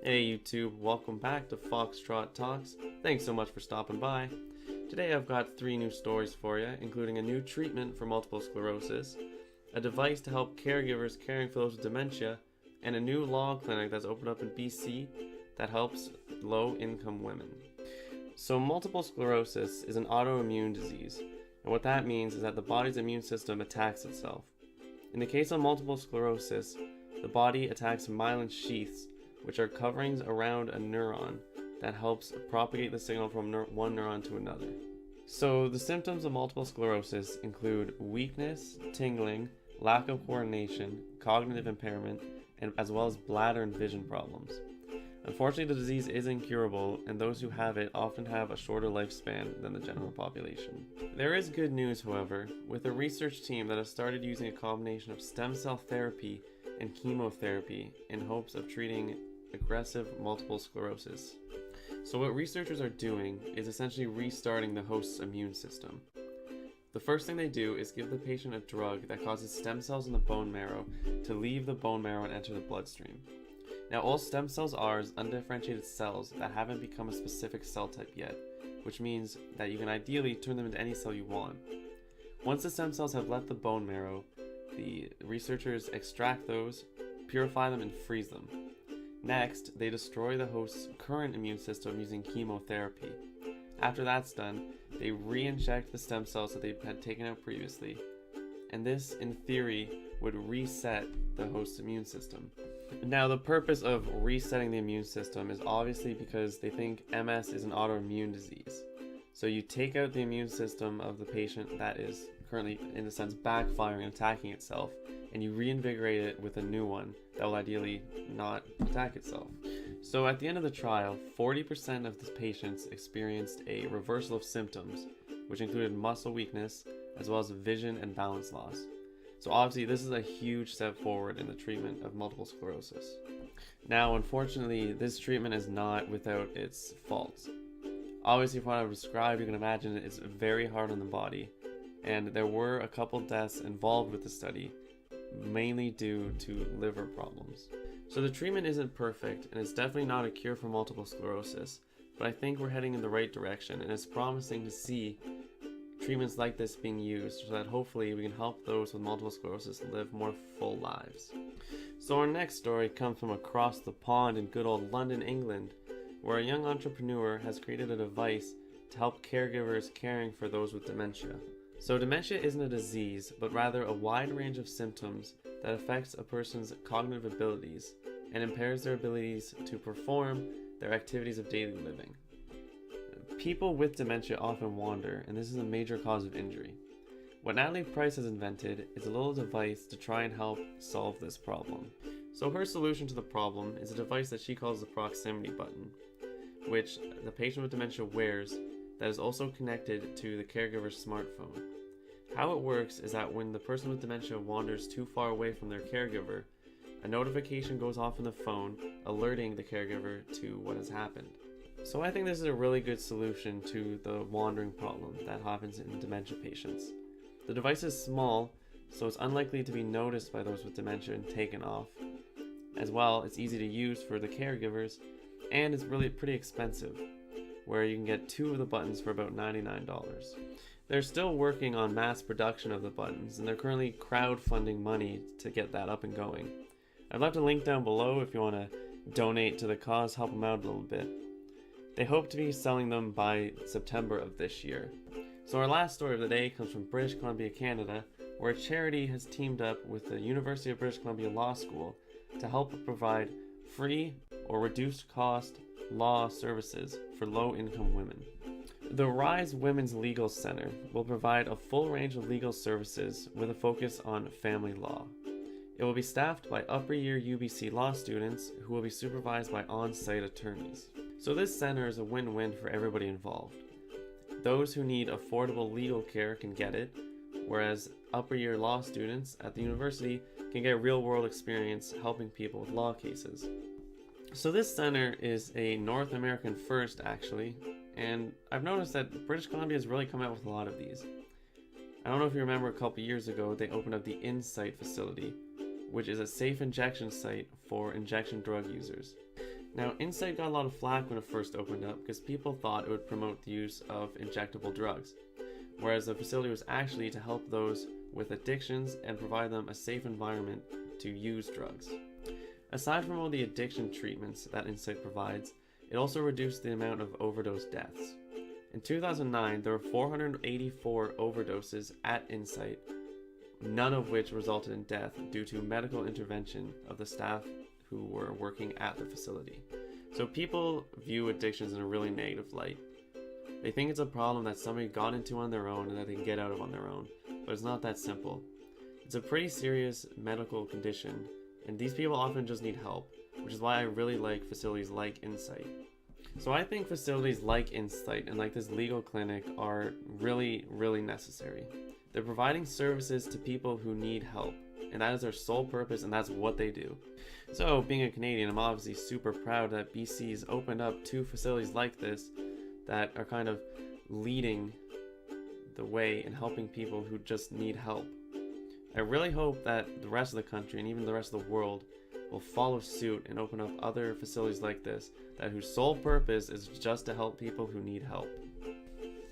Hey YouTube, welcome back to FoxtrotTalks. Thanks so much for stopping by. Today I've got 3 new stories for you, including a new treatment for multiple sclerosis, a device to help caregivers caring for those with dementia, and a new law clinic that's opened up in BC that helps low-income women. So multiple sclerosis is an autoimmune disease, and what that means is that the body's immune system attacks itself. In the case of multiple sclerosis, the body attacks myelin sheaths, which are coverings around a neuron that helps propagate the signal from one neuron to another. So the symptoms of multiple sclerosis include weakness, tingling, lack of coordination, cognitive impairment, and as well as bladder and vision problems. Unfortunately, the disease is incurable, and those who have it often have a shorter lifespan than the general population. There is good news, however, with a research team that has started using a combination of stem cell therapy and chemotherapy in hopes of treating aggressive multiple sclerosis. So what researchers are doing is essentially restarting the host's immune system. The first thing they do is give the patient a drug that causes stem cells in the bone marrow to leave the bone marrow and enter the bloodstream. Now, all stem cells are undifferentiated cells that haven't become a specific cell type yet, which means that you can ideally turn them into any cell you want. Once the stem cells have left the bone marrow, the researchers extract those, purify them, and freeze them. Next, they destroy the host's current immune system using chemotherapy. After that's done, they re-inject the stem cells that they had taken out previously, and this, in theory, would reset the host's immune system. Now, the purpose of resetting the immune system is obviously because they think MS is an autoimmune disease. So you take out the immune system of the patient that is currently, in a sense, backfiring and attacking itself, and you reinvigorate it with a new one that will ideally not attack itself. So at the end of the trial, 40% of the patients experienced a reversal of symptoms, which included muscle weakness as well as vision and balance loss. So obviously this is a huge step forward in the treatment of multiple sclerosis. Now, unfortunately, this treatment is not without its faults. Obviously, from what I've described, you can imagine it's very hard on the body, and there were a couple deaths involved with the study, mainly due to liver problems. So the treatment isn't perfect, and it's definitely not a cure for multiple sclerosis, but I think we're heading in the right direction, and it's promising to see treatments like this being used so that hopefully we can help those with multiple sclerosis live more full lives. So our next story comes from across the pond in good old London, England, where a young entrepreneur has created a device to help caregivers caring for those with dementia. So dementia isn't a disease, but rather a wide range of symptoms that affects a person's cognitive abilities and impairs their abilities to perform their activities of daily living. People with dementia often wander, and this is a major cause of injury. What Natalie Price has invented is a little device to try and help solve this problem. So her solution to the problem is a device that she calls the proximity button, which the patient with dementia wears that is also connected to the caregiver's smartphone. How it works is that when the person with dementia wanders too far away from their caregiver, a notification goes off in the phone alerting the caregiver to what has happened. So I think this is a really good solution to the wandering problem that happens in dementia patients. The device is small, so it's unlikely to be noticed by those with dementia and taken off. As well, it's easy to use for the caregivers, and it's really pretty expensive, where you can get 2 of the buttons for about $99. They're still working on mass production of the buttons, and they're currently crowdfunding money to get that up and going. I've left a link down below if you want to donate to the cause, help them out a little bit. They hope to be selling them by September of this year. So our last story of the day comes from British Columbia, Canada, where a charity has teamed up with the University of British Columbia Law School to help provide free or reduced cost law services for low-income women. The Rise Women's Legal Center will provide a full range of legal services with a focus on family law. It will be staffed by upper-year UBC law students who will be supervised by on-site attorneys. So this center is a win-win for everybody involved. Those who need affordable legal care can get it, whereas upper-year law students at the university can get real-world experience helping people with law cases. So this center is a North American first, actually, and I've noticed that British Columbia has really come out with a lot of these. I don't know if you remember a couple years ago, they opened up the Insight facility, which is a safe injection site for injection drug users. Now, Insight got a lot of flack when it first opened up because people thought it would promote the use of injectable drugs, whereas the facility was actually to help those with addictions and provide them a safe environment to use drugs. Aside from all the addiction treatments that Insight provides, it also reduced the amount of overdose deaths. In 2009, there were 484 overdoses at Insight, none of which resulted in death due to medical intervention of the staff who were working at the facility. So people view addictions in a really negative light. They think it's a problem that somebody got into on their own and that they can get out of on their own, but it's not that simple. It's a pretty serious medical condition, and these people often just need help, which is why I really like facilities like Insight. So I think facilities like Insight and like this legal clinic are really necessary. They're providing services to people who need help, and that is their sole purpose, and that's what they do. So being a Canadian, I'm obviously super proud that BC's opened up 2 facilities like this that are kind of leading the way in helping people who just need help. I really hope that the rest of the country and even the rest of the world will follow suit and open up other facilities like this that whose sole purpose is just to help people who need help.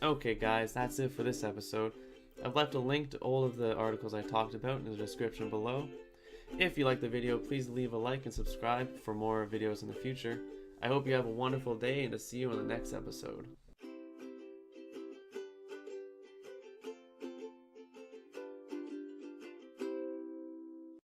Okay guys, that's it for this episode. I've left a link to all of the articles I talked about in the description below. If you liked the video, please leave a like and subscribe for more videos in the future. I hope you have a wonderful day and to see you in the next episode.